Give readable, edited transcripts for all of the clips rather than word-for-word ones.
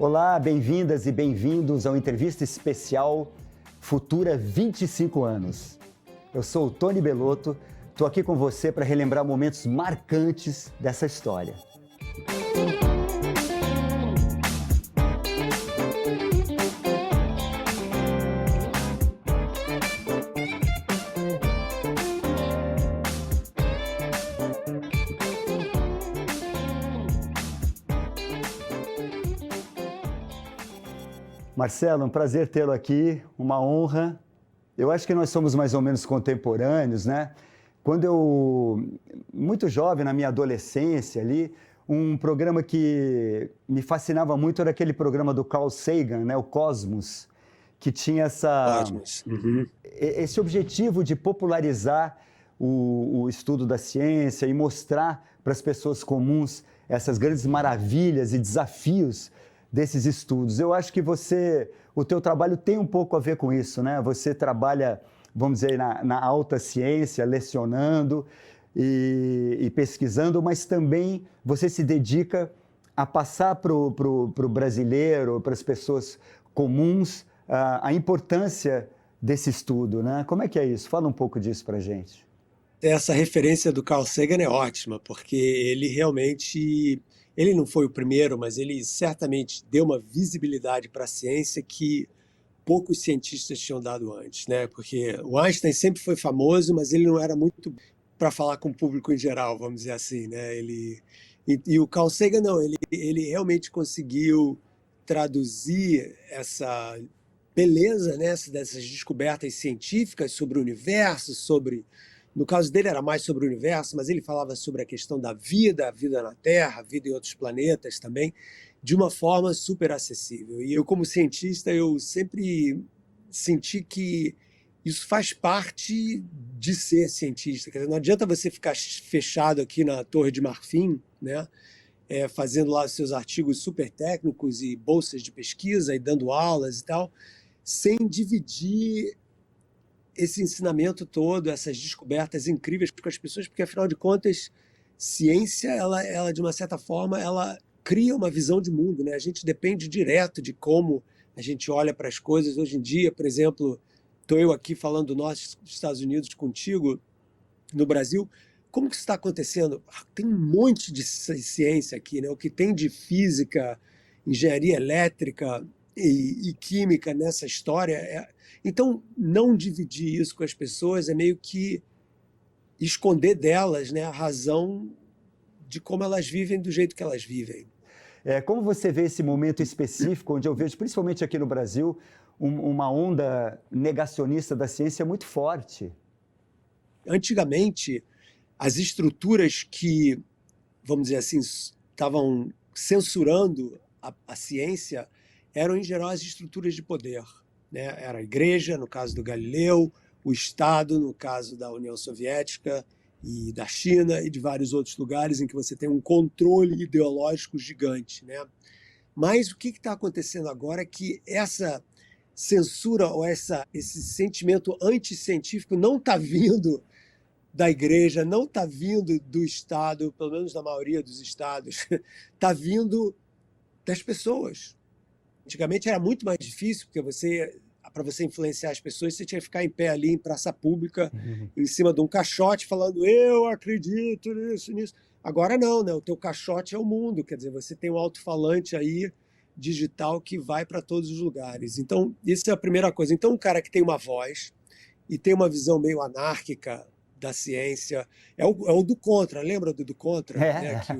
Olá, bem-vindas e bem-vindos ao entrevista especial Futura 25 anos. Eu sou o Tony Belotto, estou aqui com você para relembrar momentos marcantes dessa história. Marcelo, um prazer tê-lo aqui, uma honra. Eu acho que nós somos mais ou menos contemporâneos, né? Quando eu, muito jovem, na minha adolescência ali, um programa que me fascinava muito era aquele programa do Carl Sagan, né? O Cosmos, que tinha esse objetivo de popularizar o estudo da ciência e mostrar para as pessoas comuns essas grandes maravilhas e desafios desses estudos. Eu acho que o teu trabalho tem um pouco a ver com isso, né? Você trabalha, vamos dizer, na alta ciência, lecionando e pesquisando, mas também você se dedica a passar para o brasileiro, para as pessoas comuns, a importância desse estudo, né? Como é que é isso? Fala um pouco disso para a gente. Essa referência do Carl Sagan é ótima, porque ele realmente... Ele não foi o primeiro, mas ele certamente deu uma visibilidade para a ciência que poucos cientistas tinham dado antes, né? Porque o Einstein sempre foi famoso, mas ele não era muito para falar com o público em geral, vamos dizer assim, né? E o Carl Sagan não, ele realmente conseguiu traduzir essa beleza, né, dessas descobertas científicas sobre o universo, no caso dele era mais sobre o universo, mas ele falava sobre a questão da vida, a vida na Terra, a vida em outros planetas também, de uma forma super acessível. E eu, como cientista, eu sempre senti que isso faz parte de ser cientista. Quer dizer, não adianta você ficar fechado aqui na Torre de Marfim, né, fazendo lá seus artigos super técnicos e bolsas de pesquisa e dando aulas e tal, sem dividir esse ensinamento todo, essas descobertas incríveis com as pessoas, porque, afinal de contas, ciência, ela de uma certa forma, ela cria uma visão de mundo, né? A gente depende direto de como a gente olha para as coisas. Hoje em dia, por exemplo, estou eu aqui falando do norte dos Estados Unidos contigo, no Brasil. Como que isso está acontecendo? Tem um monte de ciência aqui, né? O que tem de física, engenharia elétrica e química nessa história. Então, não dividir isso com as pessoas é meio que esconder delas, né, a razão de como elas vivem do jeito que elas vivem. Como você vê esse momento específico, onde eu vejo, principalmente aqui no Brasil, uma onda negacionista da ciência muito forte? Antigamente, as estruturas que, vamos dizer assim, estavam censurando a ciência eram, em geral, as estruturas de poder, né? Era a igreja, no caso do Galileu, o Estado, no caso da União Soviética e da China e de vários outros lugares em que você tem um controle ideológico gigante, né? Mas o que está acontecendo agora é que essa censura ou esse sentimento anticientífico não está vindo da igreja, não está vindo do Estado, pelo menos da maioria dos estados, está vindo das pessoas. Antigamente era muito mais difícil, porque para você influenciar as pessoas, você tinha que ficar em pé ali em praça pública, em cima de um caixote, falando eu acredito nisso. Agora não, né? O teu caixote é o mundo, quer dizer, você tem um alto-falante aí digital que vai para todos os lugares. Então, isso é a primeira coisa. Então, um cara que tem uma voz e tem uma visão meio anárquica da ciência, é o do contra, lembra do contra? Né? Que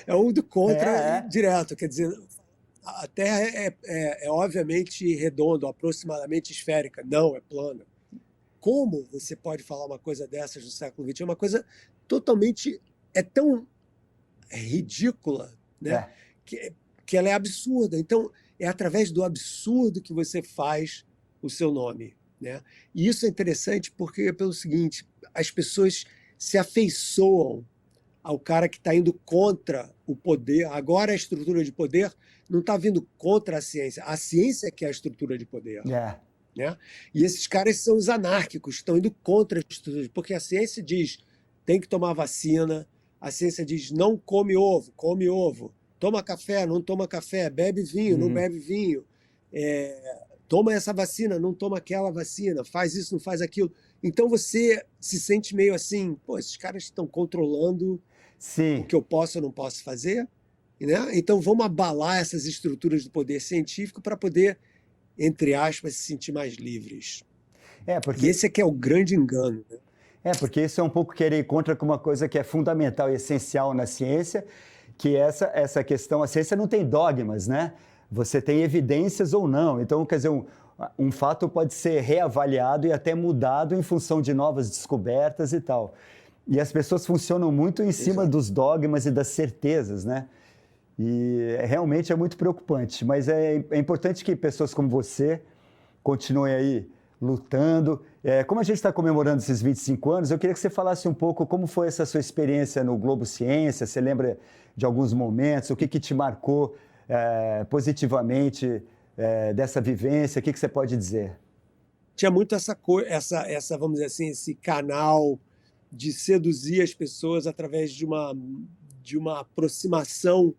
é um do contra direto, quer dizer, a Terra é obviamente redonda, aproximadamente esférica, não, é plana. Como você pode falar uma coisa dessas no século XX? É uma coisa totalmente, tão ridícula, né? Que ela é absurda. Então, é através do absurdo que você faz o seu nome, né? E isso é interessante porque é pelo seguinte, as pessoas se afeiçoam ao cara que está indo contra o poder. Agora a estrutura de poder não está vindo contra a ciência que é a estrutura de poder. Né? E esses caras são os anárquicos, estão indo contra a estrutura, porque a ciência diz tem que tomar vacina, a ciência diz não come ovo, toma café, não toma café, bebe vinho, não Uhum. bebe vinho, toma essa vacina, não toma aquela vacina, faz isso, não faz aquilo. Então você se sente meio assim, pô, esses caras estão controlando o Sim. que eu posso ou não posso fazer, né? Então vamos abalar essas estruturas do poder científico para poder, entre aspas, se sentir mais livres. É, E porque esse aqui é o grande engano, né? porque isso é um pouco querer ir contra com uma coisa que é fundamental e essencial na ciência, que é essa questão, a ciência não tem dogmas, né? Você tem evidências ou não. Então, quer dizer, um fato pode ser reavaliado e até mudado em função de novas descobertas e tal. E as pessoas funcionam muito em cima Exato. dos dogmas e das certezas, né? E realmente é muito preocupante. Mas é importante que pessoas como você continuem aí lutando. Como a gente está comemorando esses 25 anos, eu queria que você falasse um pouco como foi essa sua experiência no Globo Ciência. Você lembra de alguns momentos? O que te marcou positivamente dessa vivência? O que você pode dizer? Tinha muito vamos dizer assim, esse canal de seduzir as pessoas através de uma aproximação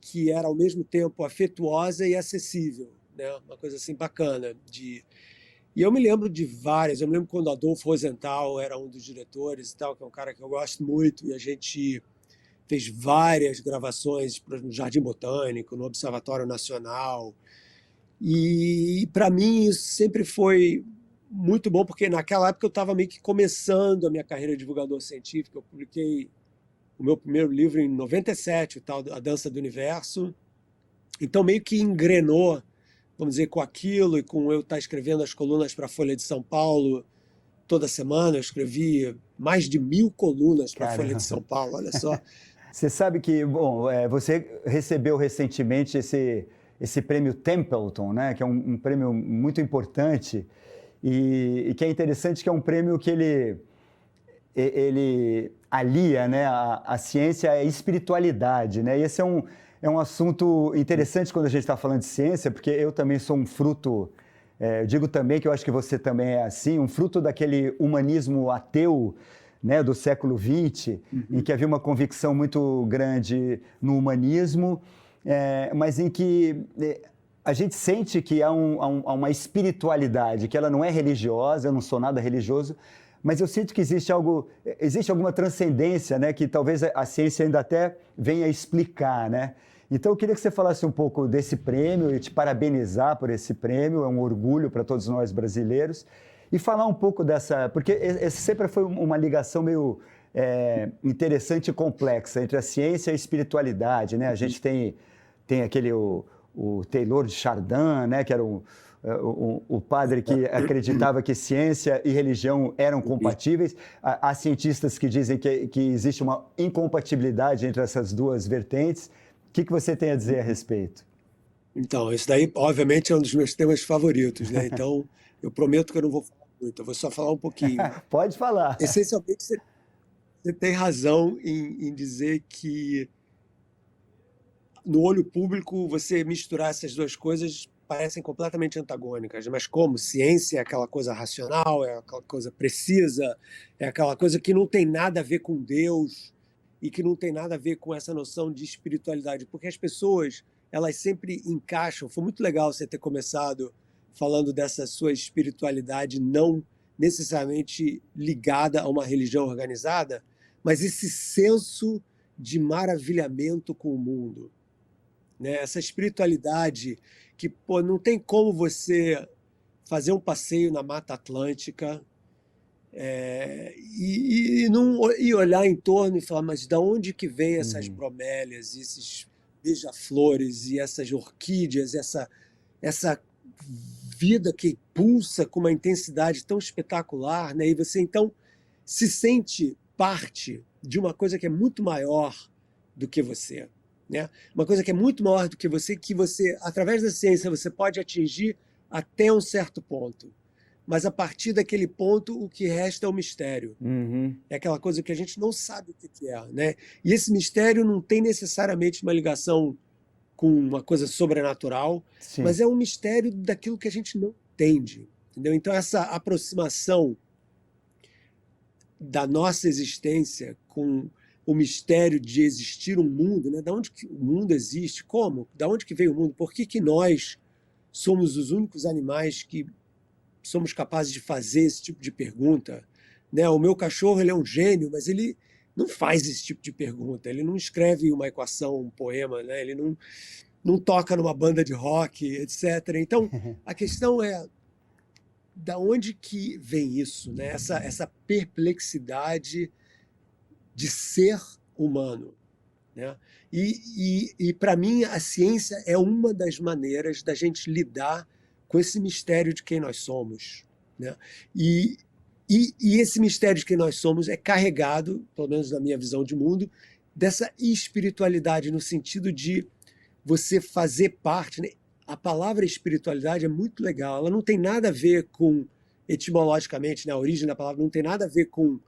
que era ao mesmo tempo afetuosa e acessível, né? Uma coisa assim bacana. E eu me lembro de várias. Eu me lembro quando Adolfo Rosenthal era um dos diretores e tal, que é um cara que eu gosto muito, e a gente fez várias gravações no Jardim Botânico, no Observatório Nacional. E para mim isso sempre foi muito bom, porque naquela época eu estava meio que começando a minha carreira de divulgador científico. Eu publiquei o meu primeiro livro em 97, o tal A Dança do Universo. Então meio que engrenou, vamos dizer, com aquilo e com eu estar escrevendo as colunas para a Folha de São Paulo toda semana. Eu escrevi mais de 1000 colunas para a Folha de Caramba! São Paulo, olha só. Você sabe que, bom, você recebeu recentemente esse prêmio Templeton, né, que é um prêmio muito importante e que é interessante que é um prêmio que ele alia, né, a ciência à espiritualidade, né? E esse é um assunto interessante quando a gente está falando de ciência, porque eu também sou um fruto, eu digo também que eu acho que você também é assim, um fruto daquele humanismo ateu, né, do século XX, em que havia uma convicção muito grande no humanismo, mas em que a gente sente que há uma espiritualidade, que ela não é religiosa, eu não sou nada religioso, mas eu sinto que existe alguma transcendência, né, que talvez a ciência ainda até venha explicar, né? Então eu queria que você falasse um pouco desse prêmio e te parabenizar por esse prêmio, é um orgulho para todos nós brasileiros, e falar um pouco dessa, porque essa sempre foi uma ligação meio interessante e complexa entre a ciência e a espiritualidade, né? A gente tem aquele o Taylor de Chardin, né, que era o padre que acreditava que ciência e religião eram compatíveis. Há cientistas que dizem que existe uma incompatibilidade entre essas duas vertentes. O que você tem a dizer a respeito? Então, isso daí, obviamente, é um dos meus temas favoritos, né? Então, eu prometo que eu não vou falar muito, eu vou só falar um pouquinho. Pode falar. Essencialmente, você tem razão em dizer que no olho público você misturar essas duas coisas parecem completamente antagônicas, mas como ciência é aquela coisa racional, é aquela coisa precisa, é aquela coisa que não tem nada a ver com Deus e que não tem nada a ver com essa noção de espiritualidade, porque as pessoas, elas sempre encaixam. Foi muito legal você ter começado falando dessa sua espiritualidade não necessariamente ligada a uma religião organizada, mas esse senso de maravilhamento com o mundo, né? Essa espiritualidade que, pô, não tem como você fazer um passeio na Mata Atlântica e olhar em torno e falar, mas de onde que vem essas bromélias, esses beija-flores e essas orquídeas, essa vida que pulsa com uma intensidade tão espetacular, né? E você então se sente parte de uma coisa que é muito maior do que você, né? Uma coisa que é muito maior do que você, através da ciência, você pode atingir até um certo ponto. Mas a partir daquele ponto, o que resta é o mistério. Uhum. É aquela coisa que a gente não sabe o que é, né? E esse mistério não tem necessariamente uma ligação com uma coisa sobrenatural, Sim. mas é um mistério daquilo que a gente não entende, entendeu? Então essa aproximação da nossa existência com o mistério de existir um mundo, né? Da onde que o mundo existe? Como? Da onde que veio o mundo? Por que que nós somos os únicos animais que somos capazes de fazer esse tipo de pergunta? Né? O meu cachorro, ele é um gênio, mas ele não faz esse tipo de pergunta. Ele não escreve uma equação, um poema, né? Ele não toca numa banda de rock, etc. Então, a questão é da onde que vem isso, né? Essa perplexidade de ser humano, né? E para mim, a ciência é uma das maneiras da gente lidar com esse mistério de quem nós somos, né? E esse mistério de quem nós somos é carregado, pelo menos na minha visão de mundo, dessa espiritualidade, no sentido de você fazer parte, né? A palavra espiritualidade é muito legal, ela não tem nada a ver com, etimologicamente, né? A origem da palavra não tem nada a ver com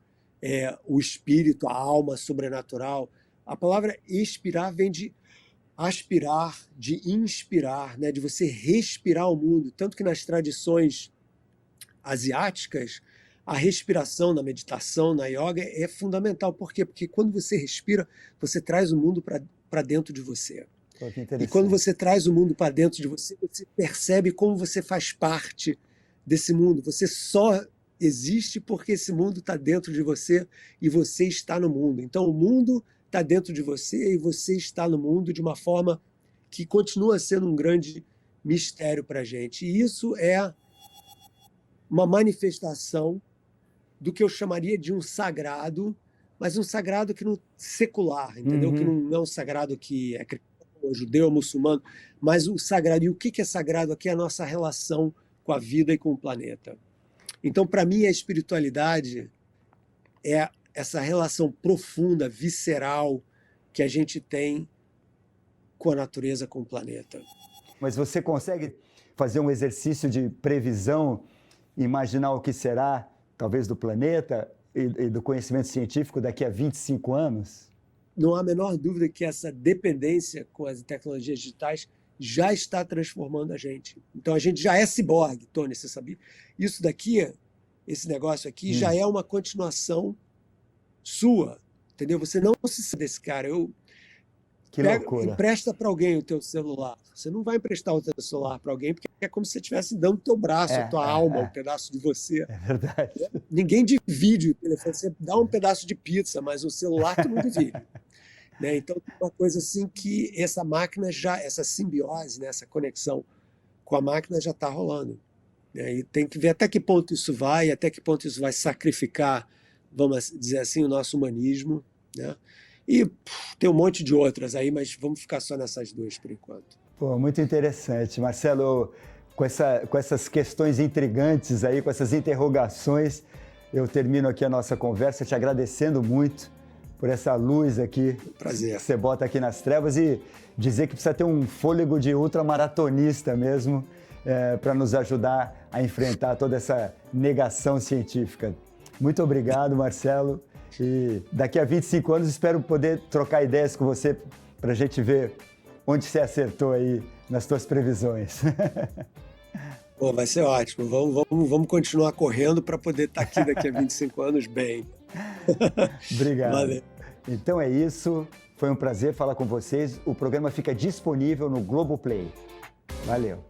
o espírito, a alma sobrenatural. A palavra expirar vem de aspirar, de inspirar, né? De você respirar o mundo. Tanto que nas tradições asiáticas, a respiração na meditação, na yoga, é fundamental. Por quê? Porque quando você respira, você traz o mundo para dentro de você. Pô, que E quando interessante. você traz o mundo para dentro de você, você percebe como você faz parte desse mundo. Você só existe porque esse mundo está dentro de você e você está no mundo. Então, o mundo está dentro de você e você está no mundo de uma forma que continua sendo um grande mistério para a gente. E isso é uma manifestação do que eu chamaria de um sagrado, mas um sagrado que não secular, entendeu? Que Uhum. não é um sagrado que é cristão, ou judeu, ou muçulmano, mas o sagrado. E o que é sagrado aqui é a nossa relação com a vida e com o planeta. Então, para mim, a espiritualidade é essa relação profunda, visceral, que a gente tem com a natureza, com o planeta. Mas você consegue fazer um exercício de previsão, imaginar o que será, talvez, do planeta e do conhecimento científico daqui a 25 anos? Não há a menor dúvida que essa dependência com as tecnologias digitais já está transformando a gente. Então, a gente já é ciborgue, Tony, você sabia? Isso daqui, esse negócio aqui, já é uma continuação sua, entendeu? Você não se sabe desse cara. Que loucura. Empresta para alguém o teu celular. Você não vai emprestar o teu celular para alguém porque é como se você estivesse dando o teu braço, a tua alma, um pedaço de você. É verdade. Ninguém divide o telefone. Você dá um pedaço de pizza, mas o celular tu não divide. Né? Então, tem uma coisa assim que essa máquina já, essa simbiose, né? Essa conexão com a máquina já está rolando. Né? E tem que ver até que ponto isso vai, até que ponto isso vai sacrificar, vamos dizer assim, o nosso humanismo, né? E tem um monte de outras aí, mas vamos ficar só nessas duas por enquanto. Pô, muito interessante. Marcelo, com essas questões intrigantes aí, com essas interrogações, eu termino aqui a nossa conversa te agradecendo muito por essa luz aqui Prazer. que você bota aqui nas trevas e dizer que precisa ter um fôlego de ultramaratonista mesmo para nos ajudar a enfrentar toda essa negação científica. Muito obrigado, Marcelo. E daqui a 25 anos espero poder trocar ideias com você para a gente ver onde você acertou aí nas suas previsões. Pô, vai ser ótimo. Vamos continuar correndo para poder estar aqui daqui a 25 anos bem. Obrigado. Valeu. Então é isso. Foi um prazer falar com vocês. O programa fica disponível no Globoplay. Valeu.